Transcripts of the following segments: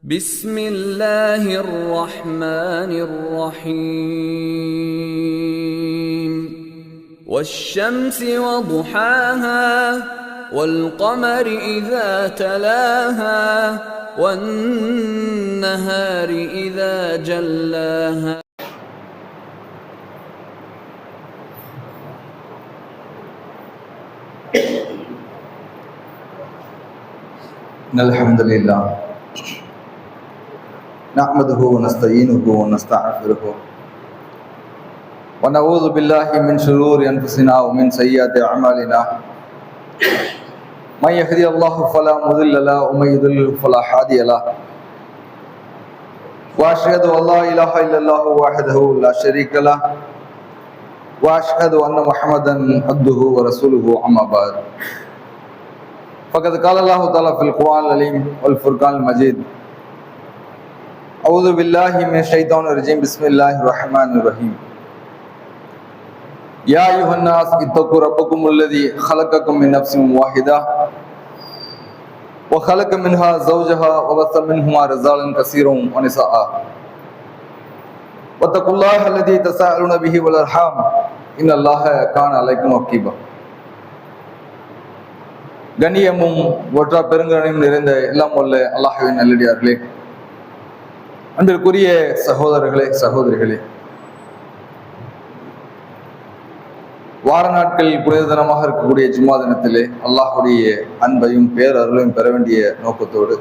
بسم الله الرحمن الرحيم والشمس وضحاها والقمر إذا تلاها والنهار إذا جلاها الحمد لله نحمده ونستعينه ونستغفره ونعوذ بالله من شرور انفسنا ومن سيئات اعمالنا من يهدي الله فلا مضل له ومن يضلل فلا هادي له واشهد ان لا اله الا الله وحده لا شريك له واشهد ان محمدا عبده ورسوله اما بعد فقد قال الله تعالى في القرآن العليم والفرقان المجيد أعوذ بالله من الشيطان الرجيم بسم الله الرحمن الرحيم يا أيها الناس اتقوا ربكم الذي خلقكم من نفس واحدة وخلق منها زوجها وبث منهما رجالا كثيرا ونساء واتقوا الله الذي تساءلون به والأرحام إن الله كان عليكم رقيبا. கண்ணியமும் ஒற்றா பெருங்கனையும் நிறைந்த எல்லாம் வல்ல அல்லாஹ்வின் நல்லடியார்களே, அன்பிற்குரிய சகோதரர்களே சகோதரிகளே, வார நாட்கள் புனித தினமாக இருக்கக்கூடிய ஜும்மா தினத்திலே அல்லாஹுடைய அன்பையும் பேரருளையும் பெற வேண்டிய நோக்கத்தோடு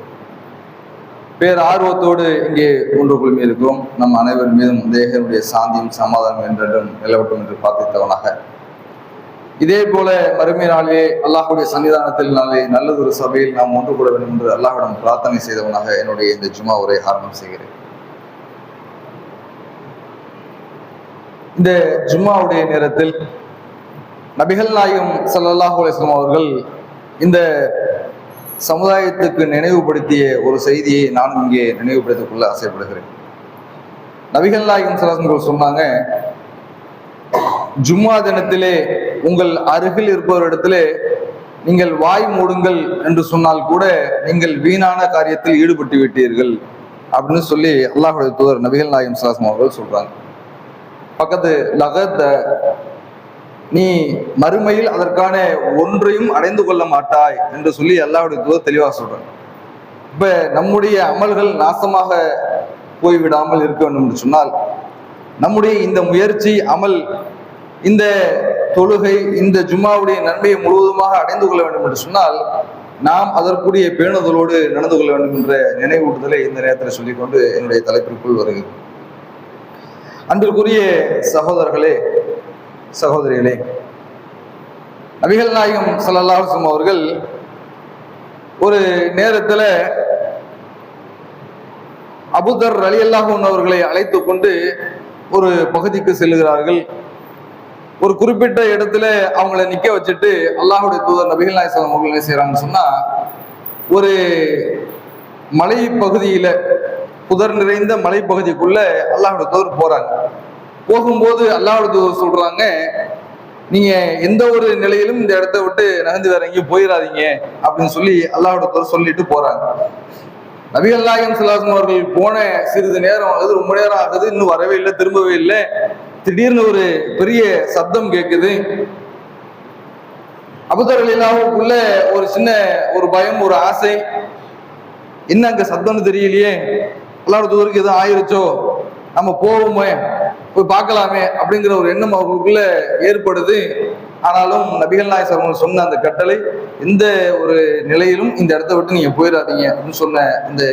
பேர் ஆர்வத்தோடு இங்கே ஒன்று குழுமி இருக்கிறோம். நம் அனைவர் மீதும் தேகனுடைய சாந்தியும் சமாதானம் என்றென்றும் நிலவட்டும் என்று பிரார்த்தித்தவனாக, இதே போல மறுமை நாளிலே அல்லாஹுடைய சன்னிதானத்தில் நாளே நல்லதொரு சபையில் நாம் ஒன்று கூட வேண்டும் என்று அல்லாஹ்விடம் பிரார்த்தனை செய்தவனாக என்னுடைய இந்த ஜும்மா உரை ஆரம்பம் செய்கிறேன். இந்த ஜும்மாவுடைய நேரத்தில் நபிகள் நாயகம் ஸல்லல்லாஹு அலைஹி வஸல்லம் அவர்கள் இந்த சமுதாயத்துக்கு நினைவுபடுத்திய ஒரு செய்தியை நானும் இங்கே நினைவுபடுத்திக் கொள்ள ஆசைப்படுகிறேன். நபிகள் நாயகம் ஸல்லல்லாஹு அலைஹி வஸல்லம் சொன்னாங்க, ஜும்மா தினத்திலே உங்கள் அருகில் இருப்பவரிடத்திலே நீங்கள் வாய் மூடுங்கள் என்று சொன்னால் கூட நீங்கள் வீணான காரியத்தில் ஈடுபட்டு விட்டீர்கள் அப்படின்னு சொல்லி அல்லாஹ்வுடைய தூதர் நபிகள் நாயகம் ஸல்லல்லாஹு அலைஹி வஸல்லம் அவர்கள் சொல்றாங்க. பக்கத்து லகத்த, நீ மறுமையில் அதற்கான ஒன்றையும் அடைந்து கொள்ள மாட்டாய் என்று சொல்லி அல்லாஹ்வுடைய தூதர் தெளிவாக சொல்றாங்க. இப்ப நம்முடைய அமல்கள் நாசமாக போய்விடாமல் இருக்க வேண்டும் என்று சொன்னால், நம்முடைய இந்த முயற்சி அமல், இந்த தொழுகை, இந்த ஜும்மாவுடைய நன்மையை முழுவதுமாக அடைந்து கொள்ள வேண்டும் என்று சொன்னால் நாம் அதற்குரிய பேணுதலோடு நடந்து கொள்ள வேண்டும் என்ற நினைவூட்டுதலை இந்த நேரத்தில் சொல்லிக்கொண்டு என்னுடைய தலைப்பிற்குள் வருகிறது. அன்பிற்குரிய சகோதரர்களே சகோதரிகளே, நபிகள் நாயகம் ஸல்லல்லாஹு அலைஹி வஸல்லம் அவர்கள் ஒரு நேரத்தில் அபூதர் ரலியல்லாஹு அன்ஹு அவர்களை அழைத்து கொண்டு ஒரு பகுதிக்கு செல்கிறார்கள். ஒரு குறிப்பிட்ட இடத்துல அவங்கள நிக்க வச்சுட்டு அல்லாஹ்வுடைய தூதர் நபிகள் நாயகம் ஸல்லல்லாஹு அலைஹி வஸல்லம் என்ன செய்யறாங்கன்னு சொன்னா, ஒரு மலை பகுதியில, புதர் நிறைந்த மலைப்பகுதிக்குள்ள அல்லாஹ்வுடைய தூதர் போறாங்க. போகும்போது அல்லாஹ்வுடைய தூதர் சொல்றாங்க, நீங்க எந்த ஒரு நிலையிலும் இந்த இடத்த விட்டு நகர்ந்து வேற எங்கேயும் போயிடாதீங்க அப்படின்னு சொல்லி அல்லாஹ்வுடைய தூதர் சொல்லிட்டு போறாங்க. நபிகள் நாயகம் ஸல்லல்லாஹு அலைஹி வஸல்லம் அவர்கள் போன சிறிது நேரம் ஆகுது, ரொம்ப நேரம் ஆகுது, இன்னும் வரவே இல்லை, திரும்பவே இல்லை. திடீர்னு ஒரு பெரிய சப்தம் கேட்குது. அபூதர் ரலியல்லாஹுவுக்குள்ள ஒரு சின்ன ஒரு பயம், ஒரு ஆசை, என்ன அங்க சப்தம்னு தெரியலையே, அல்லாஹ்வுடைய தூதருக்கு எதுவும் ஆயிருச்சோ, நம்ம போவோமே, போய் பார்க்கலாமே அப்படிங்கிற ஒரு எண்ணம் அவர்களுக்குள்ள ஏற்படுது. ஆனாலும் நபிகள் நாயகம் ஸல்லல்லாஹு அலைஹி வஸல்லம் சொன்ன அந்த கட்டளை, எந்த ஒரு நிலையிலும் இந்த இடத்த விட்டு நீங்க போயிடாதீங்க அப்படின்னு சொன்ன இந்த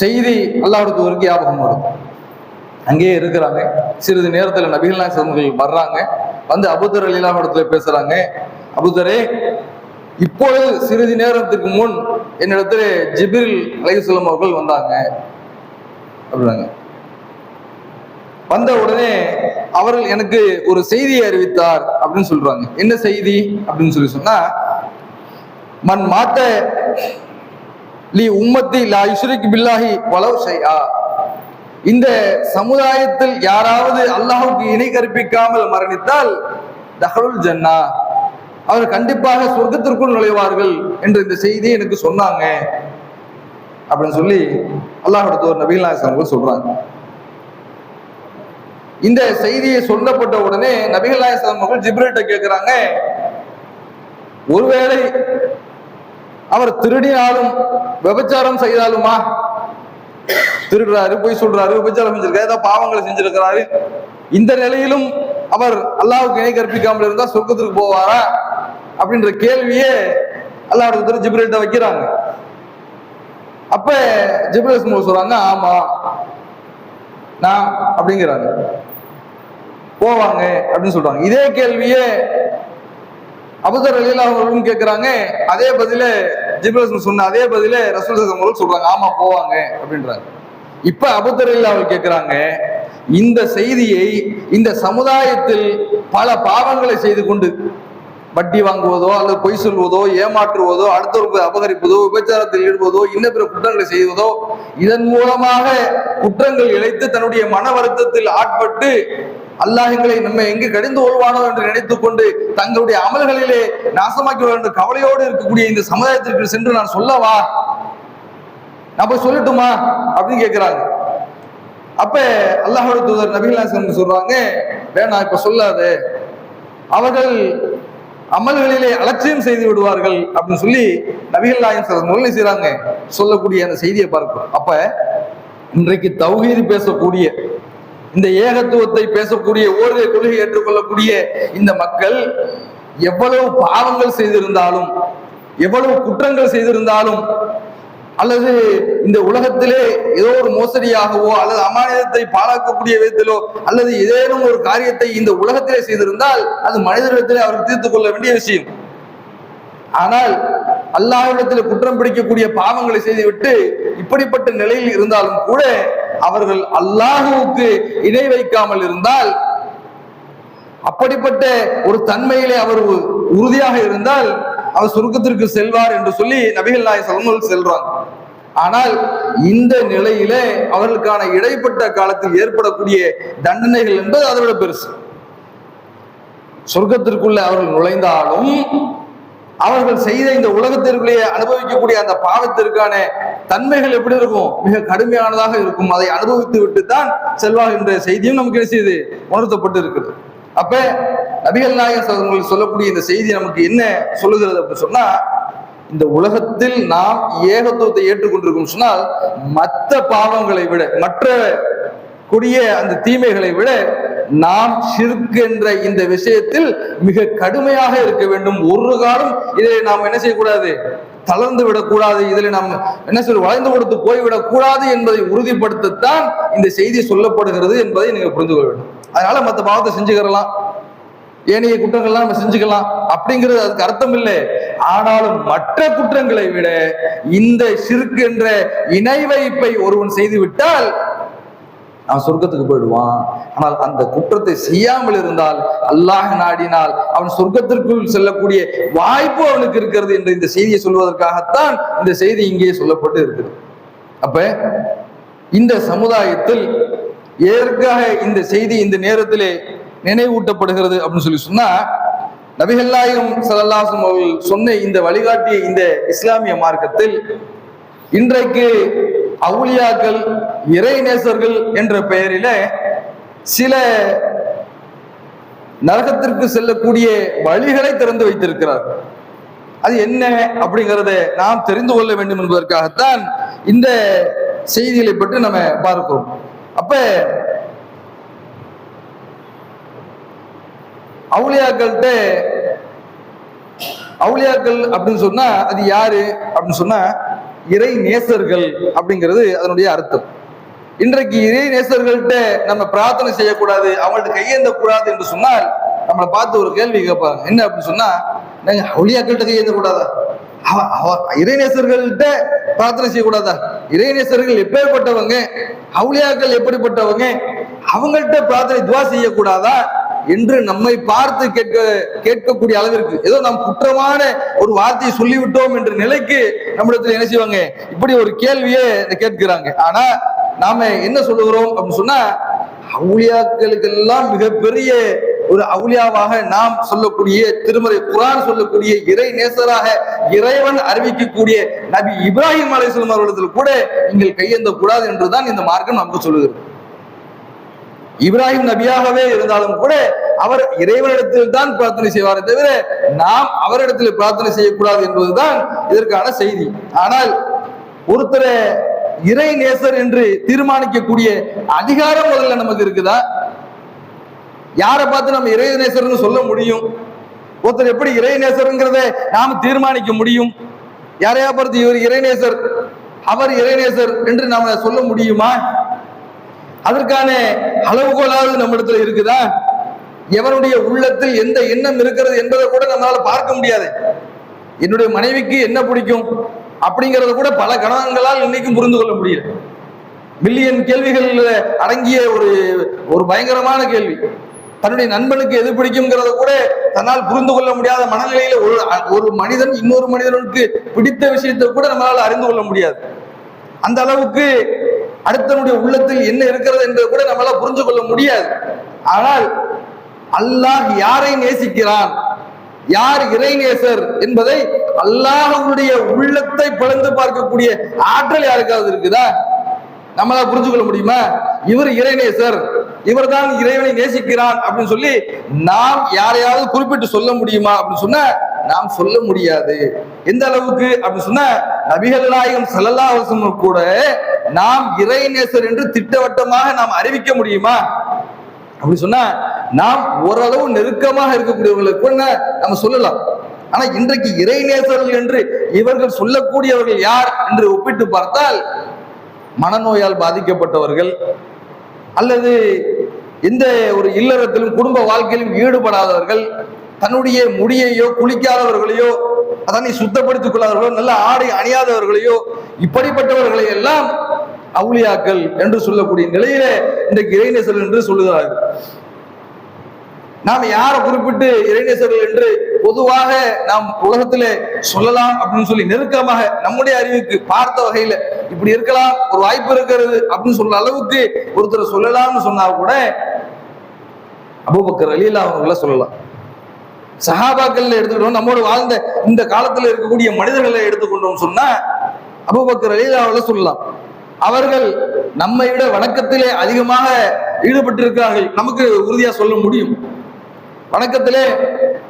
செய்தி அல்லாஹ்வுடைய தூதருக்கு ஞாபகம் வரும். அங்கேயே இருக்கிறாங்க. சிறிது நேரத்துல நபிகள் நாயகம் ஸல்லல்லாஹு அலைஹி வஸல்லம் வர்றாங்க. வந்து அபூதர் ரலியல்லாஹு அன்ஹு இடத்துல பேசுறாங்க. அபூதரே, இப்பொழுது சிறிது நேரத்துக்கு முன் என்னிடத்துல ஜிப்ரீல் அலைஹிஸ்ஸலாம் அவர்கள் வந்தாங்க அப்படின்னாங்க. வந்த உடனே அவர்கள் எனக்கு ஒரு செய்தியை அறிவித்தார் அப்படின்னு சொல்றாங்க. என்ன செய்தி அப்படின்னு சொல்லி சொன்னா, மன் மாத்த லி உம்மத்தி லா யுஷ்ரிக் பில்லாஹி வலவ் ஷைஆ, இந்த சமுதாயத்தில் யாராவது அல்லாஹ்வுக்கு இணை கற்பிக்காமல் மரணித்தால் தஹலுல் ஜன்னா, அவர் கண்டிப்பாக சொர்க்கத்திற்குள் நுழைவார்கள் என்ற இந்த செய்தியை எனக்கு சொன்னாங்க அப்படின்னு சொல்லி அல்லாஹ்வுடைய தூதர் நபிகள் நாயகம் அவர்கள் சொல்றாங்க. இந்த செய்தியை சொல்லப்பட்ட உடனே நபிகள் நாயகம் அவர்கள் ஜிப்ரீல்ட்ட கேட்கிறாங்க, ஒருவேளை அவர் திருடினாலும் விபச்சாரம் செய்தாலுமா? திருடுறாரு, பொய் சொல்றாரு, விபச்சாரம் செஞ்சிருக்காரு, ஏதாவது பாவங்களை செஞ்சிருக்கிறாரு, இந்த நிலையிலும் அவர் அல்லாஹ்வுக்கு இணை கற்பிக்காமல் இருந்தா சொர்க்கத்துக்கு போவாரா அப்படின்ற கேள்வியே அல்லாஹ்வுடைய தூதர் ஜிப்ரீல்ட்ட வைக்கிறாங்க. அப்ப ஜிப்ரீல் சொல்றாங்க, ஆமா நான் அப்படிங்கிறாங்க, போவாங்க அப்படின்னு சொல்றாங்க. இதே கேள்வியே அபூதர் ரலியல்லாஹு அன்ஹு கேட்கிறாங்க. அதே பதில ஜிப்ரீல் சொன்ன அதே பதில ரசூல் ஸல்லல்லாஹு அலைஹி சொல்றாங்க, ஆமா போவாங்க அப்படின்றாங்க. இப்ப அபூதர் ரலியல்லாஹு அன்ஹு கேட்கிறாங்க, இந்த செய்தியை இந்த சமுதாயத்தில் பல பாவங்களை செய்து கொண்டு வட்டி வாங்குவதோ அல்லது பொய் சொல்வதோ ஏமாற்றுவதோ அடுத்தவருக்கு அபகரிப்பதோ விபச்சாரத்தில் ஈடுபதோ இன்ன பிற குற்றங்களை செய்வதோ இதன் மூலமாக குற்றங்கள் இழைத்து தன்னுடைய மன வருத்தத்தில் ஆட்பட்டு அல்லாஹ் எங்களை நம்ம எங்கு கடிந்து கொள்வானோ என்று நினைத்துக் கொண்டு தங்களுடைய அமல்களிலே நாசமாக்கி என்ற கவலையோடு இருக்கக்கூடிய இந்த சமுதாயத்திற்கு சென்று நான் சொல்லவா, நான் போய் சொல்லட்டுமா அப்படின்னு கேட்கிறாங்க. அப்ப அல்லாஹ்வுடைய தூதர் நபிகள் நாயகம் சொல்றாங்க, வேணாம் இப்ப சொல்லாத, அவர்கள் அமல்களிலே அலட்சியம் செய்து விடுவார்கள் அப்படின்னு சொல்லி நபிகள் நாயகம் செய்றாங்க. சொல்லக்கூடிய அந்த செய்தியை பார்க்கிறோம். அப்ப இன்றைக்கு தௌஹீத் பேசக்கூடிய இந்த ஏகத்துவத்தை பேசக்கூடிய ஓரிரை கொள்கை ஏற்றுக்கொள்ளக்கூடிய இந்த மக்கள் எவ்வளவு பாவங்கள் செய்திருந்தாலும் எவ்வளவு குற்றங்கள் செய்திருந்தாலும் அல்லது இந்த உலகத்திலே ஏதோ ஒரு மோசடியாகவோ அல்லது அமானிதத்தை பாழாக்கக்கூடிய விதத்திலோ அல்லது ஏதேனும் ஒரு காரியத்தை இந்த உலகத்திலே செய்திருந்தால் அது மனிதனிடத்திலே அவர்கள் தீர்த்துக் கொள்ள வேண்டிய விஷயம். ஆனால் அல்லாஹ்விடத்தில் குற்றம் பிடிக்கக்கூடிய பாவங்களை செய்துவிட்டு இப்படிப்பட்ட நிலையில் இருந்தாலும் கூட அவர்கள் அல்லாஹ்வுக்கு இணை வைக்காமல் இருந்தால், அப்படிப்பட்ட ஒரு தன்மையிலே அவர் உறுதியாக இருந்தால் அவர் சொர்க்கத்திற்கு செல்வார் என்று சொல்லி நபிகள் நாயகம் ஸல்லல்லாஹு அலைஹி செல்றாங்க. ஆனால் இந்த நிலையிலே அவர்களுக்கான இடைப்பட்ட காலத்தில் ஏற்படக்கூடிய தண்டனைகள் என்பது அதை விட பெருசு. சொர்க்கத்திற்குள்ள அவர்கள் நுழைந்தாலும் அவர்கள் செய்த இந்த உலகத்திற்குள்ளே அனுபவிக்கக்கூடிய அந்த பாவத்திற்கான தன்மைகள் எப்படி இருக்கும்? மிக கடுமையானதாக இருக்கும். அதை அனுபவித்து விட்டு தான் செல்வார் என்ற செய்தியும் நமக்கு என்ன செய்து உணர்த்தப்பட்டு இருக்கிறது. அப்ப நபிகள் நாயகம் சொல்லக்கூடிய இந்த செய்தி நமக்கு என்ன சொல்லுகிறது அப்படின்னு சொன்னா, இந்த உலகத்தில் நாம் ஏகத்துவத்தை ஏற்றுக்கொண்டிருக்கும் சொன்னால் மற்ற பாவங்களை விட மற்ற கொடிய அந்த தீமைகளை விட நாம் ஷிர்க் என்ற இந்த விஷயத்தில் மிக கடுமையாக இருக்க வேண்டும். ஒரு காலம் இதை நாம் என்ன செய்யக்கூடாது, தளர்ந்து விடக்கூடாது, இதில் நாம் என்ன சொல்ல வளைந்து கொடுத்து போய்விடக் கூடாது என்பதை உறுதிப்படுத்தத்தான் இந்த செய்தி சொல்லப்படுகிறது என்பதை நீங்க புரிந்து கொள்ள வேண்டும். அதனால மற்ற பாவத்தை செஞ்சுக்கிறலாம், ஏனைய குற்றங்கள்லாம் நம்ம செஞ்சுக்கலாம் அப்படிங்கிறது அதுக்கு அர்த்தம் இல்லை. ஆனாலும் மற்ற குற்றங்களை விட இந்த ஷிர்க் என்ற இணை வைப்பை ஒருவன் செய்து விட்டால் அவன் சொர்க்கத்துக்கு போயிடுவான். ஆனால் அந்த குற்றத்தை செய்யாமல் இருந்தால், அல்லாஹ் நாடினால் அவன் சொர்க்கத்திற்குள் செல்லக்கூடிய வாய்ப்பு அவனுக்கு இருக்கிறது என்று இந்த செய்தியை சொல்வதற்காகத்தான் இந்த செய்தி இங்கே சொல்லப்பட்டு இருக்கிறது. அப்ப இந்த சமுதாயத்தில் எதற்காக இந்த செய்தி இந்த நேரத்திலே நினைவூட்டப்படுகிறது அப்படின்னு சொல்லி சொன்னா, நபிகள் நாயகம் ஸல்லல்லாஹு அலைஹி வஸல்லம் அவர்கள் சொன்ன இந்த வழிகாட்டிய இந்த இஸ்லாமிய மார்க்கத்தில் இன்றைக்கு அவுலியாக்கள் இறைநேசர்கள் என்ற பெயரில சில நரகத்திற்கு செல்லக்கூடிய வழிகளை திறந்து வைத்திருக்கிறார்கள். அது என்ன அப்படிங்கிறத நாம் தெரிந்து கொள்ள வேண்டும் என்பதற்காகத்தான் இந்த செய்திகளை பற்றி நம்ம பார்க்கிறோம். அப்ப அவுலியாக்கள் அப்படின்னு சொன்னா அது யாரு அப்படின்னு சொன்னா இறை நேசர்கள் அப்படிங்கிறது அதனுடைய அர்த்தம். இன்றைக்கு இறை நேசர்கள்ட்ட நம்ம பிரார்த்தனை செய்யக்கூடாது, அவங்கள்ட்ட கையேந்த கூடாது என்று சொன்னால் நம்மளை பார்த்து ஒரு கேள்வி கேட்பாங்க. என்ன அப்படின்னு சொன்னா, நாங்க அவுலியாக்கள்கிட்ட கையேந்த கூடாதா, இறைநேசர்கள்ட்ட பிரார்த்தனை செய்யக்கூடாதா, இறைநேசர்கள் எப்பேற்பட்டவங்க, அவுலியாக்கள் எப்படிப்பட்டவங்க, அவங்கள்ட்ட பிரார்த்தனை துவா செய்யக்கூடாதா என்று நம்மை பார்த்து கேட்கக்கூடிய அளவிற்கு ஏதோ நாம் குற்றமான ஒரு வார்த்தையை சொல்லிவிட்டோம் என்ற நிலைக்கு நம்மிடத்தில் என்ன செய்வாங்க, இப்படி ஒரு கேள்வியே கேட்கிறாங்க. ஆனா நாம என்ன சொல்லுகிறோம் அப்படின்னு சொன்னா, அவுலியாக்களுக்கெல்லாம் மிகப்பெரிய ஒரு அவுலியாவாக நாம் சொல்லக்கூடிய திருமறை குர்ஆன் சொல்லக்கூடிய இறை நேசராக இறைவன் அறிவிக்கக்கூடிய நபி இப்ராஹிம் அலைஹிஸ்ஸலாம் அவர்களிடத்தில் கூட நீங்கள் கையேந்த கூடாது என்றுதான் இந்த மார்க்கம் நமக்கு சொல்லுகிறது. இப்ராஹிம் நபியாகவே இருந்தாலும் கூட அவர் இறைவனிடத்தில் தான் பிரார்த்தனை செய்வாரே தவிர நாம் அவரிடத்தில் பிரார்த்தனை செய்யக்கூடாது என்பதுதான் இதற்கான செய்தி. ஆனால் ஒருத்தரை இறை நேசர் என்று தீர்மானிக்கக்கூடிய அதிகாரம் முதல்ல நமக்கு இருக்குதா? யாரை பார்த்து நம்ம இறை நேசர்னு சொல்ல முடியும்? ஒருத்தர் எப்படி இறை நேசர்ங்கிறத நாம் தீர்மானிக்க முடியும்? யாரையா பார்த்து இவர் இறைநேசர், அவர் இறைநேசர் என்று நாம சொல்ல முடியுமா? அதற்கான அளவுகோலாவது நம்மிடத்துல இருக்குதா? எவனுடைய உள்ளத்தில் எந்த எண்ணம் இருக்கிறது என்பதை கூட நம்மளால பார்க்க முடியாது. என்னுடைய மனைவிக்கு என்ன பிடிக்கும் அப்படிங்கறத கூட பல கணவன்களால் இன்னைக்கும் புரிந்து கொள்ள முடியல. மில்லியன் கேள்விகள் அடங்கிய ஒரு பயங்கரமான கேள்வி. தன்னுடைய நண்பனுக்கு எது பிடிக்கும்ங்கிறத கூட தன்னால் புரிந்து கொள்ள முடியாத மனநிலையில ஒரு மனிதன் இன்னொரு மனிதனுக்கு பிடித்த விஷயத்தை கூட நம்மளால அறிந்து கொள்ள முடியாது. அந்த அளவுக்கு அடுத்தனுடைய உள்ளத்தில் என்ன இருக்கிறது என்பதை கூட நம்மளால புரிந்து கொள்ள முடியாது. ஆனால் அல்லாஹ் யாரை நேசிக்கிறான், யார் இறைநேசர் என்பதை அல்லாஹ்வுடைய உள்ளத்தை பிளந்து பார்க்கக்கூடிய ஆற்றல் யாருக்காவது இருக்குதா? நம்மளால புரிஞ்சு கொள்ள முடியுமா? இவர் இறைநேசர், இவர் தான் இறைவனை நேசிக்கிறான் அப்படின்னு சொல்லி நாம் யாரையாவது குறிப்பிட்டு சொல்ல முடியுமா அப்படின்னு சொன்னா நாம் சொல்ல முடியாது. எந்த அளவுக்கு அப்படின்னு சொன்னா நபிகள் நாயகம் ஸல்லல்லாஹு அலைஹி வஸல்லம் கூட நாம் இறைநேசர் என்று திட்டவட்டமாக நாம் அறிவிக்க முடியுமா அப்படி சொன்னா நாம் ஓரளவு நெருக்கமாக இருக்கக்கூடியவர்களுக்கு கூட நம்ம சொல்லலாம். ஆனா இன்றைக்கு இறைநேசர்கள் என்று இவர்கள் சொல்லக்கூடியவர்கள் யார் என்று ஒப்பிட்டு பார்த்தால் மனநோயால் பாதிக்கப்பட்டவர்கள் அல்லது எந்த ஒரு இல்லறத்திலும் குடும்ப வாழ்க்கையிலும் ஈடுபடாதவர்கள், தன்னுடைய முடியையோ குளிக்காதவர்களையோ அதனை சுத்தப்படுத்திக் கொள்ளாதவர்களோ நல்ல ஆடை அணியாதவர்களையோ இப்படிப்பட்டவர்களை எல்லாம் அவுலியாக்கள் என்று சொல்லக்கூடிய நிலையில இன்றைக்கு இறைநேசர்கள் என்று சொல்லுகிறார்கள். நாம் யாரை குறிப்பிட்டு இறைநேசர்கள் என்று பொதுவாக நாம் உலகத்திலே சொல்லலாம் அப்படின்னு சொல்லி நெருக்கமாக நம்முடைய அறிவுக்கு பார்த்த வகையில இப்படி இருக்கலாம், ஒரு வாய்ப்பு இருக்கிறது அப்படின்னு சொல்ற அளவுக்கு ஒருத்தர் சொல்லலாம்னு சொன்னா கூட அபூபக்கர் ரலியல்லாஹு அவர்களை சொல்லலாம். சஹாபாக்கள் எடுத்துக்கிட்டோம், நம்மோடு வாழ்ந்த இந்த காலத்துல இருக்கக்கூடிய மனிதர்களை எடுத்துக்கொண்டோம் சொன்னா அபூபக்கர் ரலியல்லாஹு அவர்களை சொல்லலாம். அவர்கள் நம்மை விட வணக்கத்திலே அதிகமாக ஈடுபட்டிருக்கிறார்கள், நமக்கு உறுதியா சொல்ல முடியும். வணக்கத்திலே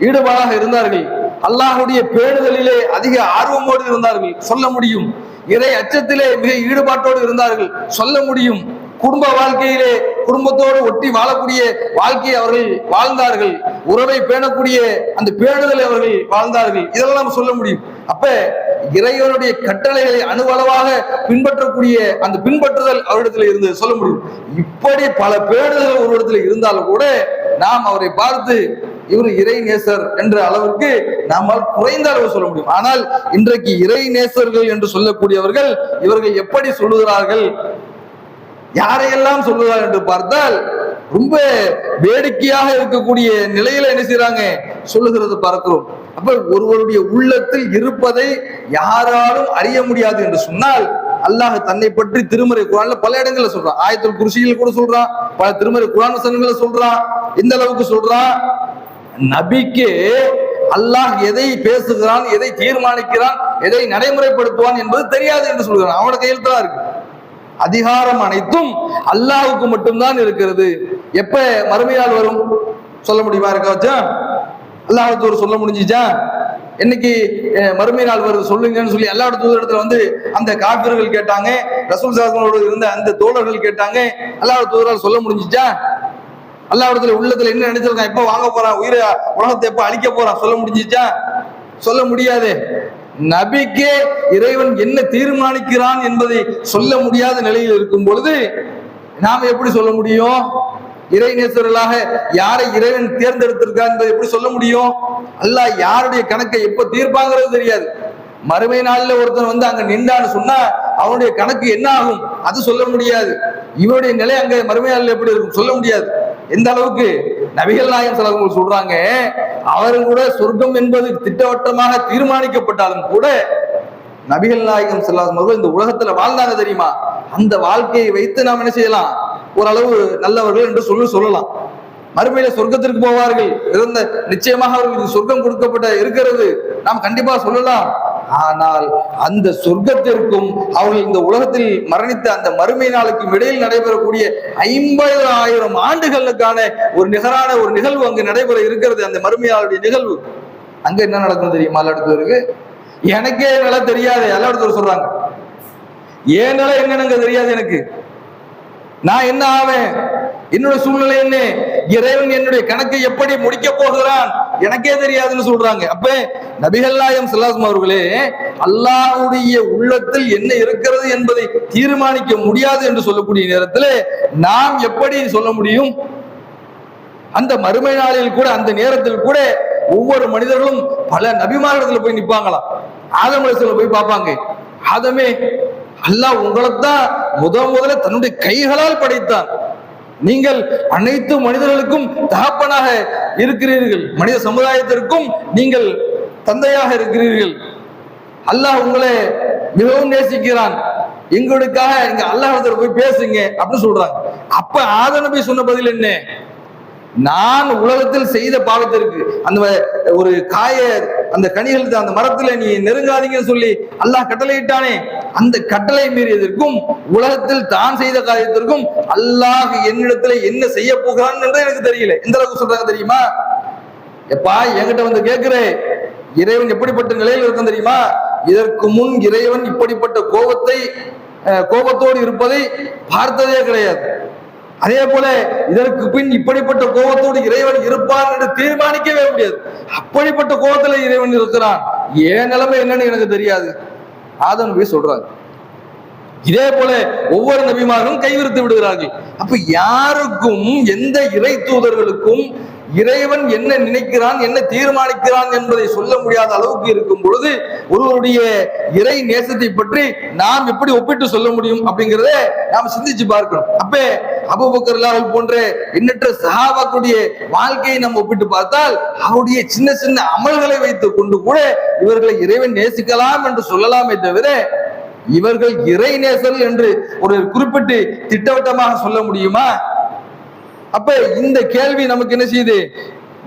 ஈடுபாடாக இருந்தார்கள், அல்லாஹ்வுடைய பேணுதலிலே அதிக ஆர்வமோடு இருந்தார்கள், சொல்ல முடியும். இறை அச்சத்திலே மிக ஈடுபாட்டோடு இருந்தார்கள், சொல்ல முடியும். குடும்ப வாழ்க்கையிலே குடும்பத்தோடு ஒட்டி வாழக்கூடிய வாழ்க்கையை அவர்கள் வாழ்ந்தார்கள், உறவை பேணக்கூடிய அந்த பேணுதலை அவர்கள் வாழ்ந்தார்கள், இதெல்லாம் சொல்ல முடியும். அப்ப இறைவனுடைய கட்டளைகளை அணுவளவாக பின்பற்றக்கூடிய அந்த பின்பற்றுதல் அவரிடத்தில் இருந்து சொல்ல முடியும். இப்படி பல பேணுதல்கள் ஒரு இடத்துல இருந்தாலும் கூட நாம் அவரை பார்த்து இவர் இறை நேசர் என்ற அளவிற்கு நம்மால் குறைந்த அளவு சொல்ல முடியும். ஆனால் இன்றைக்கு இறை நேசர்கள் என்று சொல்லக்கூடியவர்கள் இவர்கள் எப்படி சொல்லுகிறார்கள், யாரையெல்லாம் சொல்லுகிறார் என்று பார்த்தால் ரொம்ப வேடிக்கையாக இருக்கக்கூடிய நிலையில என்ன செய்யறாங்க, சொல்லுகிறது பார்க்கிறோம். அப்ப ஒருவருடைய உள்ளத்தில் இருப்பதை யாராலும் அறிய முடியாது என்று சொன்னால் அல்லாஹ் தன்னை பற்றி திருமறை குர்ஆன்ல பல இடங்கள்ல சொல்றான். ஆயத்துல் குர்சியில் கூட சொல்றான், பல திருமறை குர்ஆன் வசனங்கள்ல சொல்றான். இந்த அளவுக்கு சொல்றான், நபிக்கு அல்லாஹ் எதை பேசுகிறான், எதை தீர்மானிக்கிறான், எதை நடைமுறைப்படுத்துவான் என்பது தெரியாது என்று சொல்கிறான். அவனோட கையில் தான் இருக்கு. அதிகாரம் அனைத்தும் அல்லாஹ்வுக்கு மட்டும்தான் இருக்கிறது. எப்ப மறுமையால் வரும் சொல்ல முடியுமா? இருக்காச்சா அல்லாஹ் சொல்ல முடிஞ்சுச்சா? என்னைக்கு மறுமை நாள் வருது சொல்லுங்கன்னு சொல்லி எல்லா தூதரிடத்துல வந்து அந்த காபிர்கள் கேட்டாங்க, ரசூல் ஸல்லல்லாஹு அலைஹி இருந்த அந்த தோழர்கள் கேட்டாங்க, அல்லாஹ் தூதரால் சொல்ல முடிஞ்சுச்சா? அல்லாஹ்விடத்துல உள்ளத்துல என்ன நினைச்சிருக்கான், எப்ப வாங்க போறான், உயிரை உலகத்தை எப்ப அழிக்க போறான், சொல்ல முடிஞ்சுச்சா? சொல்ல முடியாது. நபிக்கே இறைவன் என்ன தீர்மானிக்கிறான் என்பதை சொல்ல முடியாத நிலையில் இருக்கும் பொழுது நாம எப்படி சொல்ல முடியும்? இறைநேசர்களாக யாரை இறைவன் தேர்ந்தெடுத்திருக்கான் என்பதை எப்படி சொல்ல முடியும்? அல்லாஹ் யாருடைய கணக்கை எப்ப தீர்ப்பாங்கிறது தெரியாது. மறுமை நாள்ல ஒருத்தன் வந்து அங்க நின்றான்னு சொன்னா அவனுடைய கணக்கு என்ன ஆகும் அது சொல்ல முடியாது. இவருடைய நிலை அங்க மறுமை நாள்ல எப்படி இருக்கும் சொல்ல முடியாது. எந்த அளவுக்கு நபிகள் நாயகம் ஸல்லல்லாஹு அலைஹி வஸல்லம் சொல்றாங்க, அவர்கள் கூட சொர்க்கம் என்பது திட்டவட்டமாக தீர்மானிக்கப்பட்டாலும் கூட நபிகள் நாயகம் ஸல்லல்லாஹு அலைஹி வஸல்லம் இந்த உலகத்துல வாழ்ந்தாங்க தெரியுமா? அந்த வாழ்க்கையை வைத்து நாம் என்ன செய்யலாம், ஓரளவு நல்லவர்கள் என்று சொல்லலாம். மறுமையில சொர்க்கத்திற்கு போவார்கள். இருந்த நிச்சயமாக அவர்களுக்கு சொர்க்கம் கொடுக்கப்பட்ட இருக்கிறது, நாம் கண்டிப்பா சொல்லலாம். ஆனால் அந்த சொர்க்கத்திற்கும் அவர்கள் இந்த உலகத்தில் மரணித்த அந்த மறுமை நாளுக்கும் இடையில் நடைபெறக்கூடிய 50,000 ஆண்டுகளுக்கான ஒரு நிகரான ஒரு நிகழ்வு அங்கு நடைபெற இருக்கிறது. அந்த மறுமையாளுடைய நிகழ்வு அங்க என்ன நடக்கும் தெரியுமா? அடுத்தவருக்கு எனக்கே நல்லா தெரியாது, எல்லா சொல்றாங்க. ஏன் நிலை என்னன்னு தெரியாது எனக்கு. நான் என்ன ஆவேன், என்னோட சூழ்நிலை என்ன, இறைவன் என்னுடைய கணக்கை எப்படி முடிக்க போகிறான் எனக்கே தெரியாதுன்னு சொல்றாங்க. அப்ப நபிகள் நாயகம் ஸல்லல்லாஹு அலைஹி அவர்களே அல்லாஹ்வுடைய உள்ளத்தில் என்ன இருக்கிறது என்பதை தீர்மானிக்க முடியாது என்று சொல்லக்கூடிய நேரத்தில் நாம் எப்படி சொல்ல முடியும்? அந்த மறுமை நாளில் கூட, அந்த நேரத்தில் கூட ஒவ்வொரு மனிதர்களும் பல நபிமார்களிடத்துல போய் நிற்பாங்களாம். ஆதம் அலைஹிஸ்ஸலாம் போய் பார்ப்பாங்க. ஆதமே, அல்லாஹ் உங்களைத்தான் முதல்ல தன்னுடைய கைகளால் படைத்தான். நீங்கள் அனைத்து மனிதர்களுக்கும் தகப்பனாக இருக்கிறீர்கள், மனித சமுதாயத்திற்கும் நீங்கள் தந்தையாக இருக்கிறீர்கள். அல்லாஹ் உங்களை மிகவும் நேசிக்கிறான், எங்களுக்காக இங்க அல்லாஹ் போய் பேசுங்க அப்படின்னு சொல்றாங்க. அப்ப ஆதம் நபி சொன்ன பதில் என்ன? நான் உலகத்தில் செய்த பாவத்திற்கு அந்த ஒரு அந்த கனிகளுக்கு அந்த மரத்துல நீ நெருங்காதீங்கன்னு சொல்லி அல்லாஹ் கட்டளையிட்டானே, அந்த கட்டளை மீறியதற்கும் உலகத்தில் தான் செய்த காரியத்திற்கும் அல்லாஹ் என்னிடத்துல என்ன செய்ய போகிறான் என்று எனக்கு தெரியல. எந்த அளவுக்கு சொல்றாங்க தெரியுமா? எப்பா என்கிட்ட வந்து கேட்கிறே, இறைவன் எப்படிப்பட்ட நிலையில் இருக்கும் தெரியுமா? இதற்கு முன் இறைவன் இப்படிப்பட்ட கோபத்தோடு இருப்பதை பார்த்ததே கிடையாது. அதே போல இதற்கு பின் இப்படிப்பட்ட கோபத்தோடு இறைவன் இருப்பான் என்று தீர்மானிக்கவே முடியாது. அப்படிப்பட்ட கோபத்துல இறைவன் இருக்கிறான், ஏன் நிலைமை என்னன்னு எனக்கு தெரியாது ஆதம் நபி சொல்றாங்க. இதே போல ஒவ்வொரு நபிமாரும் கைவிரித்து விடுகிறார்கள். அப்ப யாருக்கும், எந்த இறை தூதர்களுக்கும் இறைவன் என்ன நினைக்கிறான், என்ன தீர்மானிக்கிறான் என்பதை சொல்ல முடியாத அளவுக்கு இருக்கும் பொழுது ஒருவருடைய இறை நேசத்தை பற்றி நாம் எப்படி ஒப்பிட்டு சொல்ல முடியும் அப்படிங்கிறத நாம் சிந்திச்சு பார்க்கணும். அப்ப அபூபக்கர் ரலியல்லாஹு போன்ற எண்ணற்ற சஹாபாக்களுடைய வாழ்க்கையை நம்ம ஒப்பிட்டு பார்த்தால் அவருடைய சின்ன சின்ன அமல்களை வைத்துக் கொண்டு கூட இவர்களை இறைவன் நேசிக்கலாம் என்று சொல்லலாமே தவிர இவர்கள் இறை நேசர்கள் என்று ஒரு குறிப்பிட்டு திட்டவட்டமாக சொல்ல முடியுமா? அப்ப இந்த கேள்வி நமக்கு என்ன செய்யுது?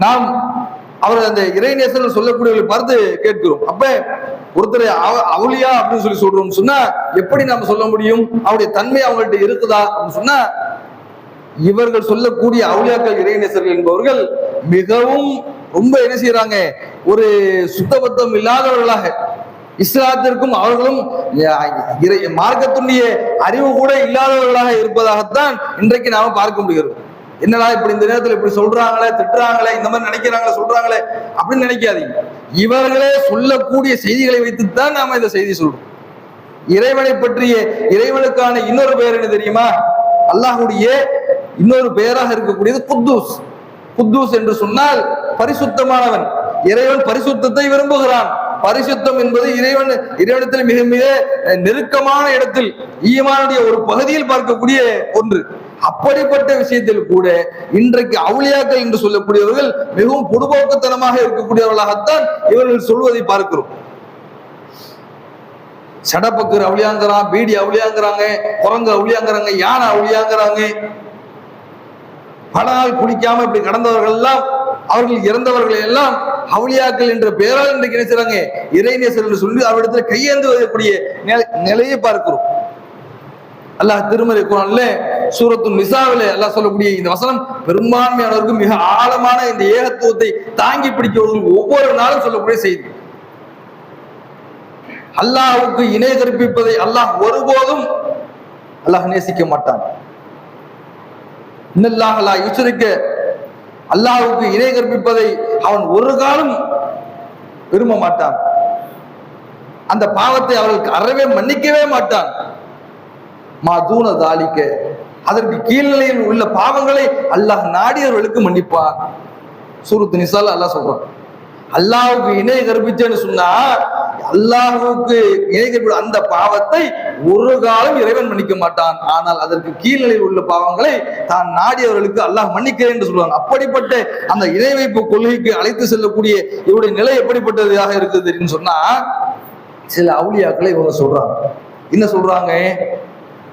நாம் அவர் அந்த இறைநேசர்கள் சொல்லக்கூடியவர்களை பார்த்து கேட்கிறோம். அப்ப ஒருத்தர் அவுலியா அப்படின்னு சொல்லி சொல்றோம் சொன்னா எப்படி நாம சொல்ல முடியும்? அவருடைய தன்மை அவங்கள்ட்ட இருக்குதா அப்படின்னு சொன்னா, இவர்கள் சொல்லக்கூடிய அவுலியாக்கள் இறைநேசர்கள் என்பவர்கள் மிகவும் ரொம்ப என்ன செய்யறாங்க, ஒரு சுத்தபத்தம் இல்லாதவர்களாக, இஸ்லாத்திற்கும் அவர்களும் மார்க்கத்துடைய அறிவு கூட இல்லாதவர்களாக இருப்பதாகத்தான் இன்றைக்கு நாம பார்க்க முடிகிறது. என்னடா இப்படி இந்த நேரத்தில் இப்படி சொல்றாங்களே, திட்டுறாங்களே, இந்த மாதிரி நினைக்கிறாங்களே, சொல்றாங்களே அப்படின்னு நினைக்காதீங்க. இவர்களே சொல்லக்கூடிய செய்திகளை வைத்துத்தான் நாம இந்த செய்தி சொல்றோம். இறைவனை பற்றிய, இறைவனுக்கான இன்னொரு பெயர் என்ன தெரியுமா? அல்லாஹ்வுடைய இன்னொரு பெயராக இருக்கக்கூடியது குத்தூஸ். குத்தூஸ் என்று சொன்னால் பரிசுத்தமானவன். இறைவன் பரிசுத்தத்தை விரும்புகிறான். பரிசுத்தம் என்பது இறைவனிடத்தில் மிக மிக நெருக்கமான இடத்தில், ஈமானுடைய ஒரு பகுதியில் பார்க்கக்கூடிய ஒன்று. அப்படிப்பட்ட விஷயத்தில் கூட இன்றைக்கு அவுலியாக்கள் என்று சொல்லக்கூடியவர்கள் மிகவும் பொதுபோக்குத்தனமாக இருக்கக்கூடியவர்களாகத்தான் இவர்கள் சொல்வதை பார்க்கிறோம். சடப்பக்கர் அவுளியாங்கிறான், பீடி அவுளியாங்கிறாங்க, குரங்கு அவுளியாங்கிறாங்க, யானை அவுளியாங்கிறாங்க. பல நாள் குடிக்காம இப்படி கடந்தவர்கள் எல்லாம், அவர்கள் இறந்தவர்களை எல்லாம் அவுலியாக்கள் என்ற பெயரால் இன்றைக்கு நினைச்சாங்க இறைநேசர் என்று சொல்லி அவரிடத்தில் கையேந்து வரக்கூடிய நிலையை பார்க்கிறோம். அல்லாஹ் திருமறை குர்ஆன்ல சூரத்து நிசாவிலே அல்லாஹ் சொல்லக்கூடிய இந்த வசனம் பெரும்பான்மையானவருக்கு மிக ஆழமான இந்த ஏகத்துவத்தை தாங்கி பிடிக்கிறவர்கள் ஒவ்வொரு நாளும் சொல்லக்கூடிய செய்தி. அல்லாஹ்வுக்கு இணை கற்பிப்பதை அல்லாஹ் ஒருபோதும் அல்லாஹ் நேசிக்க மாட்டான். இன்னல்லாஹ் லா யுஷ்ரிக, அல்லாஹ்வுக்கு இணை கற்பிப்பதை அவன் ஒரு காலம் விரும்ப மாட்டான். அந்த பாவத்தை அவர்களுக்கு அறவே மன்னிக்கவே மாட்டான். மாதூன தாலிக்க, அதற்கு கீழ்நிலையில் உள்ள பாவங்களை அல்லாஹ் நாடியவர்களுக்கு மன்னிப்பான். சூரத்து நிசால அல்லாஹ் சொல்றான். அல்லாஹ்வுக்கு இணை கற்பிச்சேன்னு சொன்னா அல்லாஹ்வுக்கு இணை கற்பித்த அந்த பாவத்தை ஒரு காலம் இறைவன் மன்னிக்க மாட்டான். ஆனால் அதற்கு கீழ்நிலையில் உள்ள பாவங்களை தான் நாடியவர்களுக்கு அல்லாஹ் மன்னிக்கிறேன் என்று சொல்லுவாங்க. அப்படிப்பட்ட அந்த இணை வைப்பு கொள்கைக்கு அழைத்து செல்லக்கூடிய இவருடைய நிலை எப்படிப்பட்டதாக இருக்குது சொன்னா, சில அவுலியாக்களை இவங்க சொல்றாங்க. என்ன சொல்றாங்க?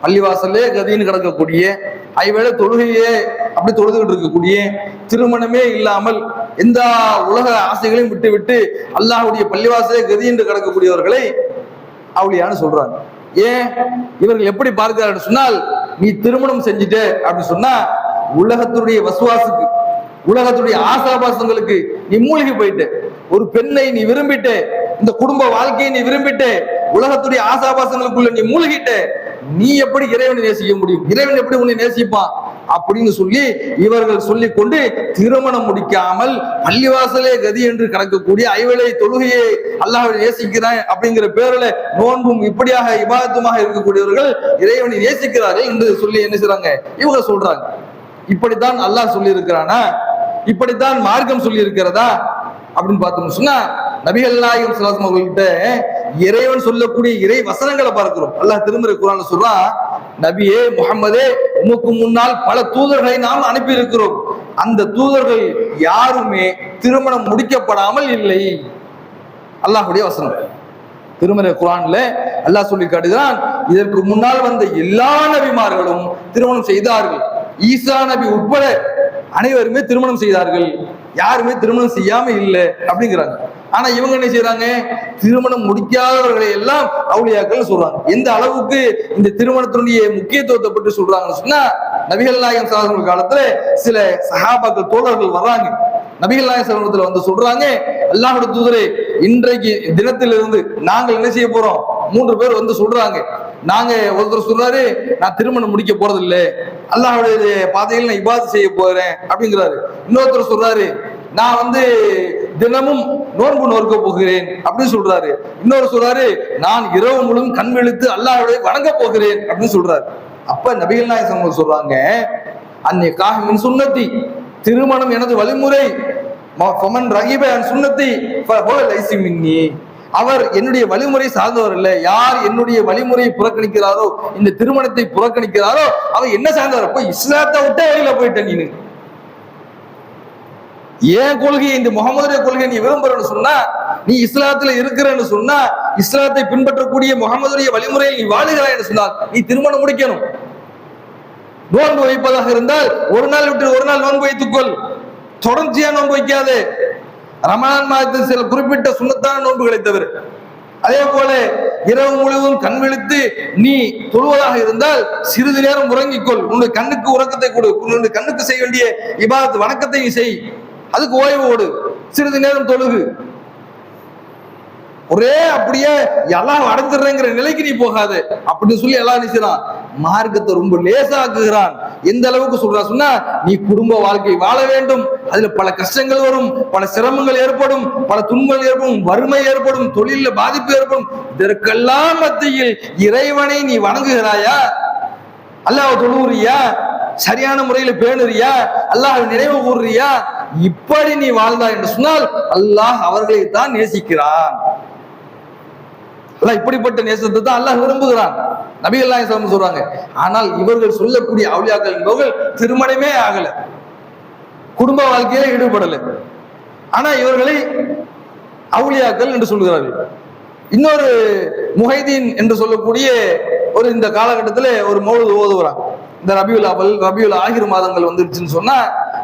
பள்ளிவாசல்லே கதின்னு கிடக்கக்கூடிய ஐவேளை தொழுகையே அப்படி தொழுதுகிட்டு இருக்கக்கூடிய, திருமணமே இல்லாமல் எந்த உலக ஆசைகளையும் விட்டு விட்டு அல்லாஹ்வுடைய பள்ளிவாசலே கதி என்று கிடக்கக்கூடியவர்களை அவுலியான்னு சொல்றாங்க. ஏன் இவர்கள் எப்படி பார்க்கிறார்கள் சொன்னால், நீ திருமணம் செஞ்சுட்ட அப்படின்னு சொன்னா உலகத்துடைய வசுவாசுக்கு, உலகத்துடைய ஆசாபாசங்களுக்கு நீ மூழ்கி போயிட்ட. ஒரு பெண்ணை நீ விரும்பிட்ட, இந்த குடும்ப வாழ்க்கையை நீ விரும்பிட்ட, உலகத்துடைய ஆசாபாசங்களுக்குள்ள நீ மூழ்கிட்ட, நீ எப்படி இறைவனை நேசிக்க முடியும்? இறைவன் எப்படி உன்னை நேசிப்பான் அப்படின்னு சொல்லி இவர்கள் சொல்லிக் கொண்டு திருமணம் முடிக்காமல் பள்ளிவாசலே கதி என்று கணக்கக்கூடிய ஐவேளை தொழுகையை அல்லாஹ்வை நேசிக்கிறான் அப்படிங்கிற பேரில் நோன்பும் இப்படியாக இபாதத்துமாக இருக்கக்கூடியவர்கள் இறைவனை நேசிக்கிறார்கள் என்று சொல்லி என்ன செய்றாங்க, இவங்க சொல்றாங்க. இப்படித்தான் அல்லாஹ் சொல்லி இருக்கிறானா, இப்படித்தான் மார்க்கம் சொல்லி இருக்கிறதா அப்படின்னு பார்த்தோம்னு சொன்னா, நபிகள் நாயகம் ஸல்லல்லாஹு அலைஹி வஸல்லம் அவர்கள்ட்ட இறைவன் சொல்லக்கூடிய இறை வசனங்களை பார்க்கிறோம். அல்லாஹ் திருமறை குர்ஆன்ல சொல்றான், நபியே முஹம்மதே, உமக்கு முன்னால் பல தூதர்களை நாம் அனுப்பி இருக்கிறோம், அந்த தூதர்கள் யாருமே திருமணம் முடிக்கப்படாமல் இல்லை. அல்லாஹ்வுடைய வசனம் திருமறை குர்ஆன்ல அல்லாஹ் சொல்லி காட்டுகிறான், இதற்கு முன்னால் வந்த எல்லா நபிமார்களும் திருமணம் செய்தார்கள், ஈசா நபி உட்பட அனைவருமே திருமணம் செய்தார்கள், யாருமே திருமணம் செய்யாம இல்லை அப்படிங்கிறாங்க. ஆனா இவங்க என்ன செய்யறாங்க, திருமணம் முடிக்காதவர்களை எல்லாம் அவுலியாக்கள் சொல்றாங்க. எந்த அளவுக்கு இந்த திருமணத்தினுடைய முக்கியத்துவத்தை பற்றி சொல்றாங்கன்னு சொன்னா, நபிகள் நாயகம் ஸல்லல்லாஹு அலைஹி வஸல்லம் காலத்துல சில சஹாபாக்கள் தோழர்கள் வர்றாங்க, நபிகள் நாயகம் ஸல்லல்லாஹு அலைஹி வஸல்லம் வந்து சொல்றாங்க, அல்லாஹ்வுடைய தூதரே, இன்றைக்கு தினத்திலிருந்து நாங்கள் என்ன செய்ய போறோம்? 3 பேர் வந்து சொல்றாங்க, நாங்க ஒருத்தர் சொல்றாரு, நான் திருமணம் முடிக்க போறது இல்லை, அல்லாஹ்வுடைய பாதையில் நான் இபாதத் செய்ய போறேன் அப்படிங்கிறாரு. இன்னொருத்தர் சொல்றாரு, நான் வந்து தினமும் நோன்பு நோக்க போகிறேன் அப்படின்னு சொல்றாரு. இன்னொரு சொல்றாரு, நான் இரவு முழுவதும் கண் விழித்து அல்லாஹ்வை வணங்க போகிறேன் அப்படின்னு சொல்றாரு. அப்ப நபிகள் நாயகம் சொல்றாங்க, அந்நிகாஹ் மின் சுன்னத்தி, திருமணம் எனது வழிமுறை, ஃபமன் ரகிப அன் சுன்னத்தி ஃபஹுவ லைஸ மின்னி, அவர் என்னுடைய வழிமுறை சார்ந்தவர் இல்லை, யார் என்னுடைய வழிமுறையை புறக்கணிக்கிறாரோ, இந்த திருமணத்தை புறக்கணிக்கிறாரோ அவர் என்ன சார்ந்தவர்? அப்ப இஸ்லாத்தை விட்டு வெளியில போயிட்ட நீனு. ஏன் கொள்கையை, இந்த முகமதுடைய கொள்கையை நீ விரும்புறன்னு சொன்னா, நீ இஸ்லாத்துல இருக்கிறன்னு சொன்னா, இஸ்லாத்தை பின்பற்றக்கூடிய முகமதுடைய வழிமுறையில் நீ வாழுகிறாய் என்று சொன்னால் நீ திருமணம் முடிக்கணும். நோன்பு வைப்பதாக இருந்தால் ஒரு நாள் விட்டு ஒரு நாள் நோன்பு வைத்துக்கொள், தொடர்ச்சியா நோன்பு வைக்காது. ரமலான் மாதத்தில் சில குறிப்பிட்ட சுன்னத்தான நோன்புகளை தவிர, அதே போல இரவு முழுவதும் கண் விழித்து நீ தொழுவதாக இருந்தால் சிறிது நேரம் உறங்கிக்கொள், உன்னுடைய கண்ணுக்கு உறக்கத்தை கொடு, உன்னுடைய கண்ணுக்கு செய்ய வேண்டிய இபாதத் வணக்கத்தை நீ செய், அதுக்கு ஓய்வு ஓடு, சிறிது நேரம் தொழுகு. ஒரே அப்படியே எல்லாம் அடைஞ்சிடுறேங்கிற நிலைக்கு நீ போகாது அப்படின்னு சொல்லி எல்லாம் நினைச்சான். மார்க்கத்தை ரொம்ப லேசாக்குகிறான். எந்த அளவுக்கு சொல்றா சொன்னா, நீ குடும்ப வாழ்க்கை வாழ வேண்டும், அதுல பல கஷ்டங்கள் வரும், பல சிரமங்கள் ஏற்படும், பல துன்பங்கள் ஏற்படும், வறுமை ஏற்படும், தொழில பாதிப்பு ஏற்படும். இதற்கெல்லாம் மத்தியில் இறைவனை நீ வணங்குகிறாயா, அல்லாஹ் தொழுறியா, சரியான முறையில் பேணுறியா, அல்லாஹ் நினைவு கூறுறியா, இப்படி நீ வாழ்ந்தா என்று சொன்னால் அல்லாஹ் அவர்களை தான் நேசிக்கிறான். இப்படிப்பட்ட நேசத்தை தான் அல்லாஹ் விரும்புகிறான். நபிகள் நாயகம் சொல்றாங்க. ஆனால் இவர்கள் சொல்லக்கூடிய அவுலியாக்கள் என்பவர்கள் திருமணமே ஆகல, குடும்ப வாழ்க்கையில ஈடுபடல, ஆனா இவர்களை அவுலியாக்கள் என்று சொல்கிறார்கள். இன்னொரு முஹைதீன் என்று சொல்லக்கூடிய ஒரு இந்த காலகட்டத்தில் ஒரு மௌலூது ஓதுகிறாங்க. இந்த ரபியுல் அவல், ரபியுல் ஆகிர் மாதங்கள் வந்துருச்சுன்னு சொன்னா,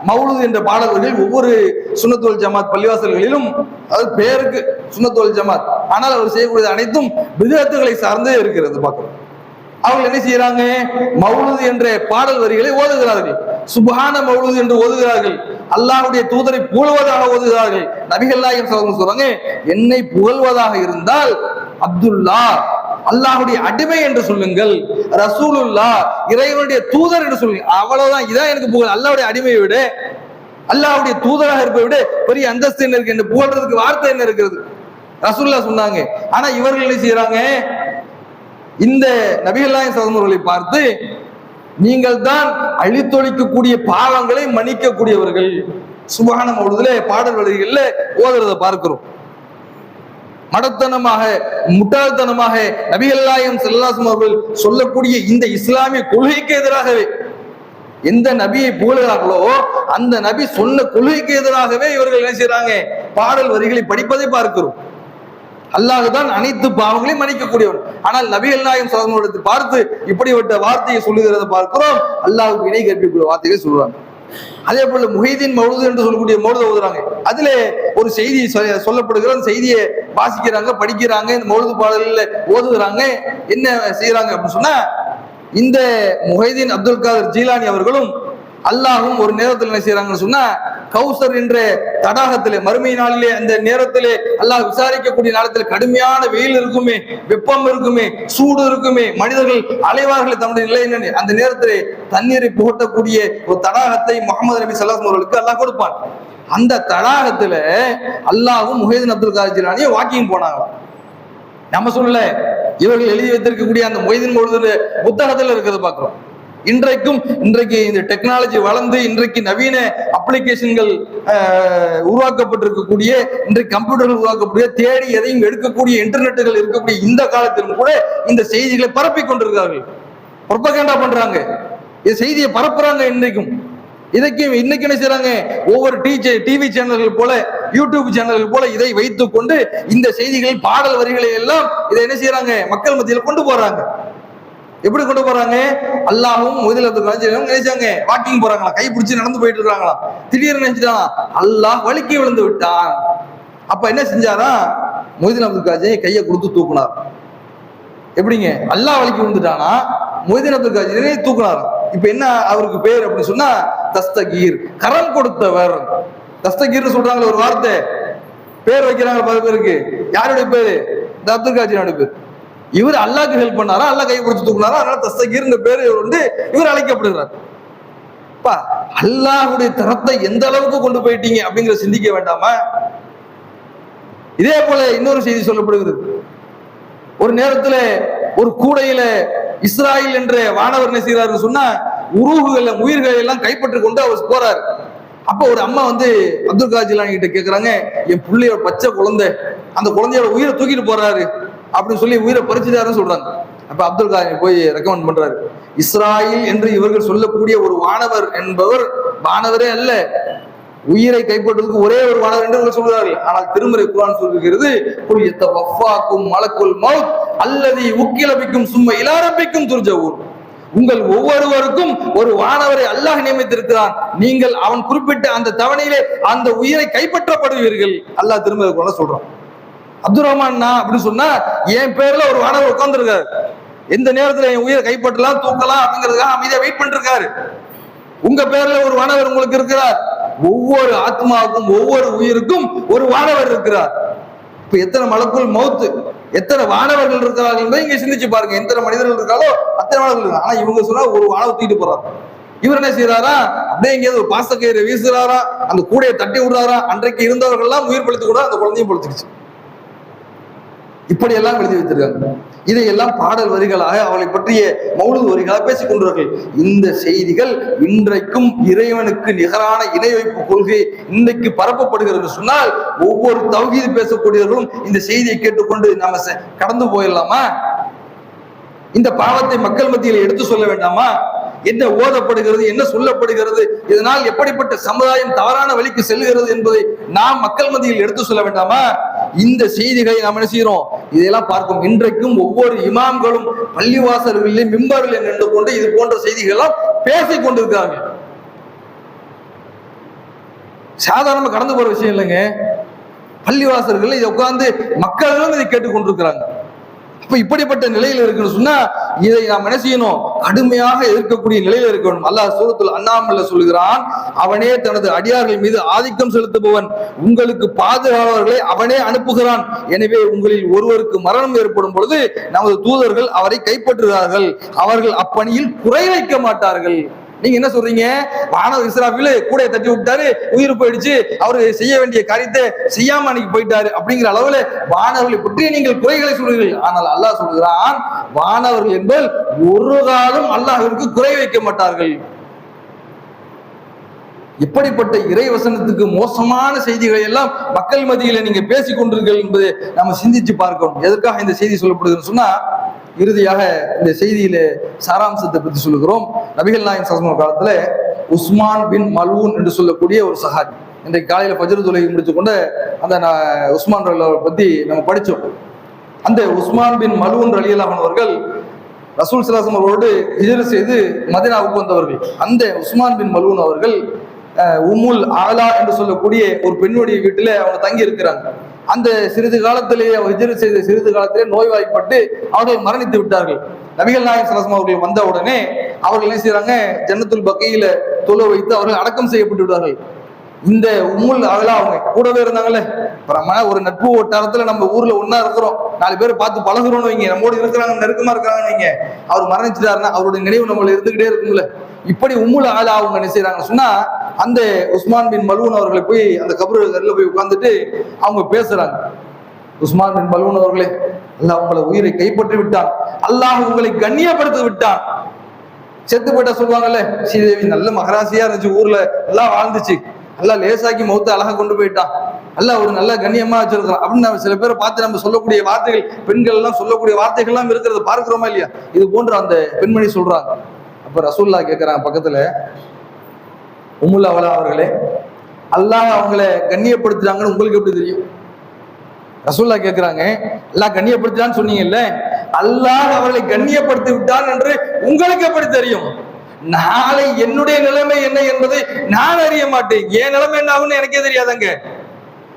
மௌலூது என்ற பாடல்கள் ஒவ்வொரு சுன்னத்துல் ஜமாத் பள்ளிவாசல்களிலும், அது பேருக்கு சுன்னத்துல் ஜமாத், ஆனால் அவர் செய்யக்கூடியது அனைத்தும் பித்அத்துகளை சார்ந்தே இருக்கிறது பார்க்கிறோம். அவங்க என்ன செய்யறாங்க, மௌலூது என்ற பாடல் வரிகளை ஓதுகிறார்கள், சுப்ஹான மௌலூது என்று ஓதுகிறார்கள், அல்லாஹ்வுடைய தூதரை புகழ்வதாக ஓதுகிறார்கள். நபிகள் நாயகம் ஸல்லல்லாஹு அலைஹி வஸல்லம் சொல்றாங்க, என்னை புகழ்வதாக இருந்தால் அப்துல்லா, அல்லாஹ்வுடைய அடிமை என்று சொல்லுங்கள், ரசூலுல்லா, இறைவனுடைய தூதர் என்று சொல்லுங்க, அவ்வளவுதான். இதான் எனக்கு புகழ். அல்லாஹ்வுடைய அடிமையை விட, அல்லாஹ்வுடைய தூதராக இருப்பதை விட பெரிய அந்தஸ்து என்ன இருக்கு? என்று புகழ்றதுக்கு வார்த்தை என்ன இருக்கிறது? ரசூலுல்லாஹ் சொன்னாங்க. ஆனா இவர்கள் என்ன செய்யறாங்க, இந்த நபிகள் நாயகம் ஸல்லல்லாஹு அலைஹி வஸல்லம் பார்த்து, நீங்கள் தான் அழித்தொழிக்கக்கூடிய பாவங்களை மன்னிக்கக்கூடியவர்கள், சுப்ஹான மௌலூதுல பாடல் வரிகள்ல ஓதுறத பார்க்கிறோம். மடத்தனமாக, முட்டாள்தனமாக நபிகள் நாயகம் ஸல்லல்லாஹு அலைஹி வஸல்லம் அவர்கள் சொல்லக்கூடிய இந்த இஸ்லாமிய கொள்கைக்கு எதிராகவே, எந்த நபியை புகழ்கிறார்களோ அந்த நபி சொன்ன கொள்கைக்கு எதிராகவே இவர்கள் என்ன செய்யறாங்க, பாடல் வரிகளை படிப்பதை பார்க்கிறோம். அல்லாஹ் தான் அனைத்து பாவங்களையும் மன்னிக்கக்கூடியவன். ஆனால் நபிகள் நாயகம் ஸல்லல்லாஹு அலைஹி வஸல்லம் பார்த்து இப்படிப்பட்ட வார்த்தையை சொல்லுகிறத பார்க்கிறோம். அல்லாஹ்வுக்கு இணை கற்பிக்கக்கூடிய வார்த்தைகளை சொல்றாங்க. அதே போல முஹைதீன் மௌலூது என்று சொல்லக்கூடிய மௌலூத ஓதுறாங்க. அதுல ஒரு செய்தி சொல்லப்படுகிற அந்த செய்தியை வாசிக்கிறாங்க, படிக்கிறாங்க, இந்த மௌலூது பாடல்ல ஓதுகிறாங்க. என்ன செய்யறாங்க அப்படின்னு சொன்னா, இந்த முஹைதீன் அப்துல் காதர் ஜீலானி அவர்களும் அல்லாஹும் ஒரு நேரத்தில் என்ன செய்யறாங்கன்னு சொன்னா, கௌசர் என்ற தடாகத்திலே மறுமை நாளிலே அந்த நேரத்திலே அல்லாஹ் விசாரிக்கக்கூடிய நேரத்தில் கடுமையான வெயில் இருக்குமே, வெப்பம் இருக்குமே, சூடு இருக்குமே, மனிதர்கள் அலைவார்கள், தன்னுடைய நிலை என்னன்னு அந்த நேரத்திலே தண்ணீரை புகட்டக்கூடிய ஒரு தடாகத்தை முகமது நபி ஸல்லல்லாஹு அலைஹி வஸல்லம் அல்லாஹ் கொடுப்பான். அந்த தடாகத்துல அல்லாஹும் முஹைதீன் அப்துல் காதர் ஜீலானியும் வாக்கிங் போனாங்க. நம்ம சொல்லல, இவர்கள் எழுதி வைத்திருக்கக்கூடிய அந்த முஹைதீன் மௌலூது புத்தகத்துல இருக்கிறத பார்க்கிறோம். இன்றைக்கு இந்த டெக்னாலஜி வளர்ந்து இன்றைக்கு நவீன அப்ளிகேஷன்கள் உருவாக்கப்பட்டிருக்கக்கூடிய, இன்றைக்கு கம்ப்யூட்டர்கள் உருவாக்கக்கூடிய, தேடி எதையும் எடுக்கக்கூடிய இன்டர்நெட்டுகள் இருக்கக்கூடிய இந்த காலத்திலும் கூட இந்த செய்திகளை பரப்பி கொண்டிருக்கிறார்கள். புரோபகண்டா பண்றாங்க, இந்த செய்தியை பரப்புறாங்க. இன்னைக்கு என்ன செய்யறாங்க, ஒவ்வொரு டிவி சேனல்கள் போல, யூடியூப் சேனல்கள் போல இதை வைத்துக் கொண்டு இந்த செய்திகள், பாடல் வரிகளை எல்லாம் இதை என்ன செய்யறாங்க, மக்கள் மத்தியில் கொண்டு போறாங்க. எப்படி கொண்டு போறாங்க? அல்லாஹும் முஹைதீன் அப்துல் காதர் ஜீலானி நினைச்சாங்க, வாக்கிங் போறாங்களா, கை பிடிச்சி நடந்து போயிட்டு இருக்காங்களா, திடீர்னு நினைச்சிட்டான் அல்லாஹ் வலிக்கி விழுந்து விட்டான். அப்ப என்ன செஞ்சாரா, முஹைதீன் அப்துல் காதர் ஜீலானி கையை கொடுத்து தூக்குனார். எப்படிங்க, அல்லாஹ் வலிக்கி விழுந்துட்டானா, முஹைதீன் அப்துல் காதர் ஜீலானி தூக்குனார். இப்ப என்ன அவருக்கு பேர் அப்படின்னு சொன்னா, தஸ்தகீர், கரம் கொடுத்தவர். தஸ்தகீர் சொல்றாங்களே ஒரு வார்த்தை, பேர் வைக்கிறாங்க பல பேருக்கு. யாருடைய பேரு? இந்த அப்துல் காதர் ஜீலானி பேர். இவர் அல்லாஹ்க்கு ஹெல்ப் பண்ணாரா, அல்லாஹ் கை பிடிச்சு தூக்குனாரா, அதனால தஸ்தகீர்ங்கிற பேரு வந்து இவர் அழைக்கப்படுகிறார். அல்லாஹ்வுடைய தரத்தை எந்த அளவுக்கு கொண்டு போயிட்டீங்க அப்படிங்கிற சிந்திக்க வேண்டாமா? இதே போல இன்னொரு செய்தி சொல்லப்படுகிறது. ஒரு நேரத்துல ஒரு கூடையில இஸ்ராயில் என்ற வானவர் என்ன செய்யறாரு சொன்னா, உயிர்களை எல்லாம் கைப்பற்றி கொண்டு அவர் போறாரு. அப்ப ஒரு அம்மா வந்து அப்துல் காதர் ஜீலானி கிட்ட கேக்குறாங்க, என் பிள்ளையோட பச்சை குழந்தை, அந்த குழந்தையோட உயிரை தூக்கிட்டு போறாரு அப்படின்னு சொல்லி உயிரை பறிச்சுட்டாருன்னு சொல்றாங்க. அப்ப அப்துல் காதர் போய் ரெக்கமெண்ட் பண்றாரு, இஸ்ராயில் என்று இவர்கள் சொல்லக்கூடிய ஒரு வானவர் என்பவர் வானவரே அல்ல, உயிரை கைப்பற்றுவதற்கு ஒரே ஒரு வானவர் என்று சொல்கிறார்கள். ஆனால் திருமறை குர்ஆன் சொல்கிறது, குல் யத்தவஃபாக்கும் மலக்குல் மௌத் அல்லதி உக்கில பிக்கும் சும்ம இலா ரப்பிக்கும் துர்ஜஊன். உங்கள் ஒவ்வொருவருக்கும் ஒரு வானவரை அல்லாஹ் நியமித்திருக்கிறான், நீங்கள் அவன் குறிப்பிட்ட அந்த தவணையிலே அந்த உயிரை கைப்பற்றப்படுவீர்கள். அல்லாஹ் திருமறை குர்ஆன்ல சொல்றான். அப்துல் ரஹ்மான் அப்படின்னு சொன்னா, என் பேர்ல ஒரு வானவர் உட்கார்ந்துருக்காரு, எந்த நேரத்துல என் உயிரை கைப்பற்றலாம், தூக்கலாம் அப்படிங்கிறதுக்காக அமைதியா வெயிட் பண்ணிட்டு இருக்காரு. உங்க பேர்ல ஒரு வானவர் உங்களுக்கு இருக்கிறார். ஒவ்வொரு ஆத்மாவுக்கும் ஒவ்வொரு உயிருக்கும் ஒரு வானவர் இருக்கிறார். இப்ப எத்தனை மலக்குல் மௌத்து, எத்தனை வானவர்கள் இருக்கிறார்கள் என்பதை இங்க சிந்திச்சு பாருங்க. எத்தனை மனிதர்கள் இருக்காலோ அத்தனை வானவர்கள். ஆனா இவங்க சொன்னா ஒரு வானவர் தூக்கிட்டு போறாரு. இவர் என்ன செய்யறாரா, அப்படியே எங்கேயாவது ஒரு பாசக்கயிறை வீசுறாரா, அந்த கூடையை தட்டி விடுறாரா. அன்றைக்கு இருந்தவர்கள் எல்லாம் உயிர் பழுத்து கூட அந்த குழந்தையும் பழுத்துருச்சு. இப்படி எல்லாம் எழுதி வைத்திருக்காங்க. இதையெல்லாம் பாடல் வரிகளாக அவளை பற்றிய மௌலூது வரிகளாக பேசிக் கொண்டிருக்கிறார்கள். இந்த செய்திகள் இன்றைக்கும் இறைவனுக்கு நிகரான இணை வைப்பு கொள்கை இன்றைக்கு பரப்பப்படுகிறது சொன்னால், ஒவ்வொரு தௌஹீத் பேசக்கூடியவர்களும் இந்த செய்தியை கேட்டுக்கொண்டு நாம கடந்து போயிடலாமா? இந்த பாவத்தை மக்கள் மத்தியில் எடுத்து சொல்ல வேண்டாமா? என்ன ஓதப்படுகிறது, என்ன சொல்லப்படுகிறது, இதனால் எப்படிப்பட்ட சமுதாயம் தவறான வழிக்கு செல்கிறது என்பதை நாம் மக்கள் மத்தியில் எடுத்து சொல்ல வேண்டாமா? இந்த செய்திகளை நாம் என்ன செய்யறோம், இதையெல்லாம் பார்க்கும். இன்றைக்கும் ஒவ்வொரு இமாம்களும் பள்ளிவாசல்களிலே மிம்பரில் நின்று கொண்டு இது போன்ற செய்திகள் எல்லாம் பேசிக் கொண்டிருக்கிறார்கள். சாதாரண கடந்து போற விஷயம் இல்லைங்க. பள்ளிவாசல்கள் இதை உட்கார்ந்து மக்களும் இதை கேட்டுக் கொண்டிருக்கிறாங்க. அப்ப இப்படிப்பட்ட நிலையில் இருக்குன்னு சொன்னா, இதை நாம் என்ன செய்யணும், கடுமையாக எதிர்க்கக்கூடிய நிலையில இருக்கணும். அல்லாஹ் சூரத்துல் அன்ஆம்ல சொல்கிறான், அவனே தனது அடியார்கள் மீது ஆதிக்கம் செலுத்துபவன், உங்களுக்கு பாதுகாவலர்களை அவனே அனுப்புகிறான். எனவே உங்களில் ஒருவருக்கு மரணம் ஏற்படும் பொழுது நமது தூதர்கள் அவரை கைப்பற்றுகிறார்கள், அவர்கள் அப்பணியில் குறை வைக்க மாட்டார்கள். நீங்க என்ன சொல்றீங்க, வானவர் இஸ்ராஃபில் கூடையை தட்டி விட்டாரு, உயிர் போயிடுச்சு, அவரு செய்ய வேண்டிய காரியத்தை செய்யாம அன்னைக்கு போயிட்டாரு அப்படிங்கிற அளவுல வானவர்களை பற்றி நீங்கள் குறைகளை சொல்றீர்கள். ஆனால் அல்லாஹ் சொல்கிறான், வானவர்கள் என்பது ஒரு காலம் அல்லாஹ்விற்கு குறை வைக்க மாட்டார்கள். இப்படிப்பட்ட இறைவசனத்துக்கு மோசமான செய்திகளை எல்லாம் மக்கள் மத்தியில நீங்க பேசிக் கொண்டிருக்கீர்கள் என்பதை நம்ம சிந்திச்சு பார்க்கணும். எதற்காக இந்த செய்தி சொல்லப்படுதுன்னு சொன்னா, இறுதியாக இந்த செய்தியில சாராம்சத்தை பற்றி சொல்லுகிறோம். நபிகள் நாயகம் ஸல்லல்லாஹு அலைஹி வஸல்லம் காலத்துல உஸ்மான் பின் மல்ஊன் என்று சொல்லக்கூடிய ஒரு சஹாபி, இன்றைக்கு காலையில ஃபஜ்ர் தொழுகை முடிச்சு கொண்டு அந்த உஸ்மான் ரலியல்லாஹு பத்தி நம்ம படிச்சோம். அந்த உஸ்மான் பின் மலூன் ரலியல்லாஹு அவர்கள் ரசூல் ஸல்லல்லாஹு அலைஹி வஸல்லம் அவரோடு ஹிஜ்ரத் செய்து மதீனாவுக்கு வந்தவர்கள். அந்த உஸ்மான் பின் மலூன் அவர்கள் உம்முல் ஆலா என்று சொல்லக்கூடிய ஒரு பெண்ணுடைய வீட்டில் அவங்க தங்கி இருக்கிறாங்க. அந்த சிறிது காலத்திலேயே ஹிஜ்ரத் செய்த சிறிது காலத்திலே நோய்வாய்ப்பட்டு அவர்கள் மரணித்து விட்டார்கள். நபிகள் நாயகம் ஸல்லல்லாஹு அலைஹி வஸல்லம் அவர்கள் வந்த உடனே அவர்கள் என்ன செய்யறாங்க, ஜன்னத்துல் பக்கீல தொழ வைத்து அவர்கள் அடக்கம் செய்யப்பட்டு விட்டார்கள். இந்த உம்முல் ஆலா அவங்க கூடவே இருந்தாங்கல்ல, நம்ம ஒரு நட்பு வட்டாரத்துல நம்ம ஊர்ல ஒன்னா இருக்கிறோம், 4 பேர் பார்த்து பழகுறோம்னு வைங்க, நம்மோடு இருக்கிறாங்க, நெருக்கமா இருக்கிறாங்க வைங்க, அவர் மரணிச்சிட்டாருன்னா அவருடைய நினைவு நம்மள இருந்துகிட்டே இருக்கும்ல. இப்படி உம்முல் ஆலா அவங்க என்ன செய்யறாங்கன்னு சொன்னா, அந்த உஸ்மான் பின் மலூன் அவர்களை போய் அந்த கபருல போய் உட்கார்ந்துட்டு அவங்க பேசுறாங்க. உஸ்மான் பின் மலூன் அவர்களே, அல்லாஹ் உங்களை உயிரை கைப்பற்றி விட்டான், அல்லாஹ் உங்களை கண்ணியப்படுத்தி விட்டான். செத்து போயிட்டா சொல்லுவாங்கல்ல, ஸ்ரீதேவி நல்ல மகராசியா இருந்துச்சு, ஊர்ல எல்லாம் வாழ்ந்துச்சு, எல்லாம் லேசாக்கி மௌத்த அழகா கொண்டு போயிட்டான், எல்லாம் ஒரு நல்ல கண்ணியமா வச்சிருக்கலாம் அப்படின்னு நம்ம சில பேரை பார்த்து நம்ம சொல்லக்கூடிய வார்த்தைகள், பெண்கள் எல்லாம் சொல்லக்கூடிய வார்த்தைகள் எல்லாம் இருக்கிறத பார்க்கிறோமா இல்லையா? இது போன்ற அந்த பெண்மணி சொல்றாங்க. அப்ப ரசூலுல்லாஹ் கேட்கிறாங்க பக்கத்துல, உம்முல் அவலா அவர்களே, அல்லாஹ் அவங்களை கண்ணியப்படுத்துறாங்கன்னு உங்களுக்கு எப்படி தெரியும்? ரசூலுல்லாஹ் கேட்கிறாங்க, அல்லாஹ் கண்ணியப்படுத்துறான்னு சொன்னீங்கல்ல, அல்லாஹ் அவர்களை கண்ணியப்படுத்தி விட்டான் என்று உங்களுக்கு எப்படி தெரியும்? நாளை என்னுடைய நிலைமை என்ன என்பதை நான் அறிய மாட்டேன், என் நிலைமை என்ன ஆகுன்னு எனக்கே தெரியாதங்க.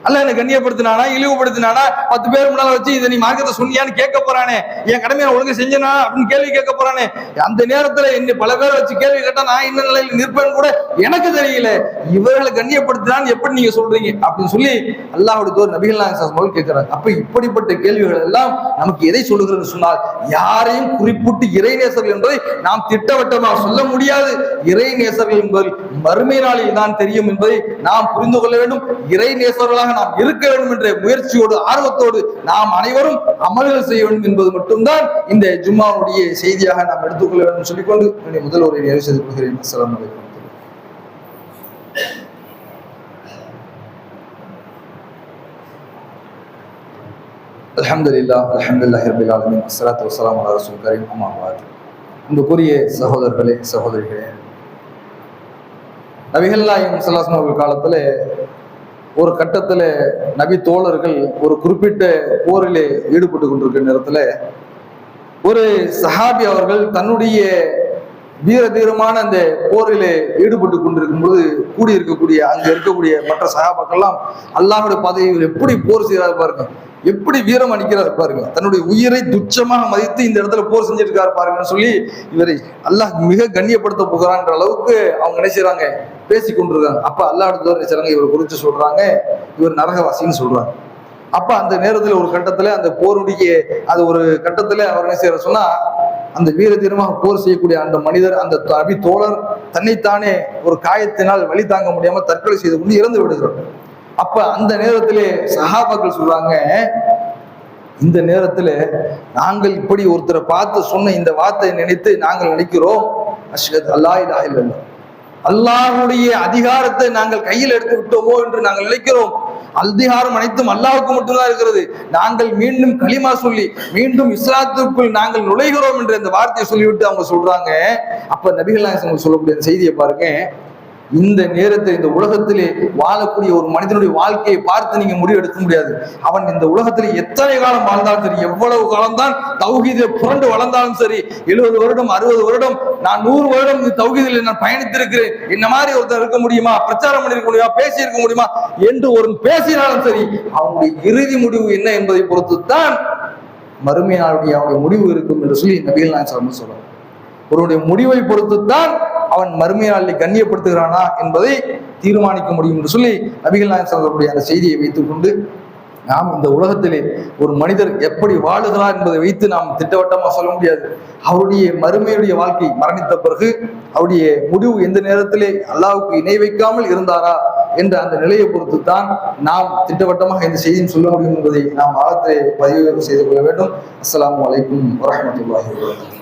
அல்ல என்ன கண்ணியப்படுத்தினானா இழிவுபடுத்தினானா 10 பேர் முன்னால வச்சு இதை நீ மார்க்கத்தை சொன்னியான்னு கேட்க போறானே, என் கடமையை ஒழுங்கு செஞ்சனா அப்படின்னு கேள்வி கேட்க போறானே. அந்த நேரத்துல என்ன பல பேர் வச்சு கேள்வி கேட்டா நான் என்ன நிலையில் நிற்பேன்னு கூட எனக்கு தெரியல, இவர்களை கண்ணியப்படுத்தினான்னு எப்படி நீங்க சொல்றீங்க அப்படின்னு சொல்லி அல்லாஹ்வுடைய தூதர் நபிகள் நாயகம் ஸல்லல்லாஹு அலைஹி வஸல்லம் கேட்கிறாங்க. அப்ப இப்படிப்பட்ட கேள்விகள் எல்லாம் நமக்கு எதை சொல்லுகிறது சொன்னால், யாரையும் குறிப்பிட்டு இறைநேசர்கள் என்பதை நாம் திட்டவட்டமாக சொல்ல முடியாது. இறைநேசர்கள் என்பது மறுமை நாளில் தான் தெரியும் என்பதை நாம் புரிந்து கொள்ள வேண்டும். இறைநேசர்களாக நாம் இருக்க வேண்டும் என்ற முயற்சியோடு ஆர்வத்தோடு நாம் அனைவரும் அமல்கள் செய்ய வேண்டும் என்பது மட்டும்தான் இந்த ஜும்மாவுடைய செய்தியாக நாம் எடுத்துக்கொள்ள வேண்டும் சொல்லிக்கொண்டு முதல் உரையை நிறைவு செய்து கொள்கிறேன். அஸ்ஸலாமு அலைக்கும். அல்ஹம்துலில்லாஹி ரப்பில் ஆலமீன், வஸ்ஸலாத்து வஸ்ஸலாமு அலா ரசூலில் கரீம், அம்மா பஅத். அன்புக்குரிய சகோதரர்களே சகோதரிகளே, நபிகள் நாயகம் ஸல்லல்லாஹு அலைஹி வஸல்லம் காலத்துல ஒரு கட்டத்துல நபி தோழர்கள் ஒரு குறிப்பிட்ட போரிலே ஈடுபட்டு கொண்டிருக்கிற நேரத்துல ஒரு சஹாபி அவர்கள் தன்னுடைய வீர தீரமான அந்த போரிலே ஈடுபட்டு கொண்டிருக்கும் போது கூடியிருக்கக்கூடிய அங்க இருக்கக்கூடிய மற்ற சஹாபாக்கெல்லாம் அல்லாஹ்வுடைய பாதையில் எப்படி போர் செய்யறாரு பாருங்க, எப்படி வீரம் அளிக்கிறார் பாருங்க, தன்னுடைய உயிரை துச்சமாக மதித்து இந்த இடத்துல போர் செஞ்சிருக்காரு பாருங்கன்னு சொல்லி இவரை அல்லாஹ் மிக கண்ணியப்படுத்த போகிறான்ற அளவுக்கு அவங்க நினைச்சாங்க, பேசி கொண்டிருக்காங்க. அப்ப அல்லாஹ்வுடைய தூதர் நினைச்சாங்க, இவரை குறித்து சொல்றாங்க, இவர் நரகவாசின்னு சொல்றாங்க. அப்ப அந்த நேரத்துல ஒரு கட்டத்துல அந்த போருடைய அது ஒரு கட்டத்துல அவர் என்ன செய்யற சொன்னா, அந்த வீர தீரமாக போர் செய்யக்கூடிய அந்த மனிதர், அந்த நபி தோழர் தன்னைத்தானே ஒரு காயத்தினால் வலி தாங்க முடியாம தற்கொலை செய்து கொண்டு இறந்து விடுகிறார். அப்ப அந்த நேரத்திலே சஹாபாக்கள் சொல்றாங்க, இந்த நேரத்துல நாங்கள் இப்படி ஒருத்தரை பார்த்து சொன்ன இந்த வார்த்தையை நினைத்து நாங்கள் நினைக்கிறோம், அஷ்ஹது அல்லா இலாஹ இல்லல்லாஹ், அல்லாஹ்வுடைய அதிகாரத்தை நாங்கள் கையில் எடுத்து விட்டோமோ என்று நாங்கள் நினைக்கிறோம். அதிகாரம் அனைத்தும் அல்லாஹ்வுக்கு மட்டும்தான் இருக்கிறது, நாங்கள் மீண்டும் களிமா சொல்லி மீண்டும் இஸ்லாத்திற்குள் நாங்கள் நுழைகிறோம் என்று அந்த வார்த்தையை சொல்லிவிட்டு அவங்க சொல்றாங்க. அப்ப நபிகள் நாயகம் சொல்லக்கூடிய செய்தியை பாருங்க, இந்த நேரத்தில் இந்த உலகத்திலே வாழக்கூடிய ஒரு மனிதனுடைய வாழ்க்கையை பார்த்து நீங்க முடிவு எடுக்க முடியாது. அவன் இந்த உலகத்திலே எத்தனை காலம் வாழ்ந்தாலும் சரி, எவ்வளவு காலம்தான் தௌஹீதை புரண்டு வளர்ந்தாலும் சரி, 70 வருடம் 60 வருடம், நான் 100 வருடம் இந்த தௌஹீதில் நான் பயணித்திருக்கிறேன், என்ன மாதிரி ஒருத்தர் இருக்க முடியுமா, பிரச்சாரம் பண்ணிருக்க முடியுமா, பேசி இருக்க முடியுமா என்று ஒரு பேசினாலும் சரி, அவனுடைய இறுதி முடிவு என்ன என்பதை பொறுத்து தான் மறுமை நாளுடைய அவனுடைய முடிவு இருக்கும் என்று சொல்லி நபிகள் நாயகம் சொல்றாங்க. ஒருவனுடைய முடிவை பொறுத்துத்தான் அவன் மறுமை நாளில் கண்ணியப்படுத்துகிறானா என்பதை தீர்மானிக்க முடியும் என்று சொல்லி நபிகள் நாயகம் சொல்லக்கூடிய அந்த செய்தியை வைத்துக் கொண்டு நாம் இந்த உலகத்திலே ஒரு மனிதர் எப்படி வாழுகிறார் என்பதை வைத்து நாம் திட்டவட்டமாக சொல்ல முடியாது. அவருடைய மறுமையுடைய வாழ்க்கை மரணித்த பிறகு அவருடைய முடிவு எந்த நேரத்திலே அல்லாஹ்வுக்கு இணை வைக்காமல் இருந்தாரா என்ற அந்த நிலையை பொறுத்து தான் நாம் திட்டவட்டமாக இந்த செய்தியும் சொல்ல முடியும் என்பதை நாம் ஆழத்தை பதிவு செய்து கொள்ள வேண்டும். அஸ்ஸலாமு அலைக்கும் வரஹ்மத்துல்லாஹி வபரகாத்துஹு.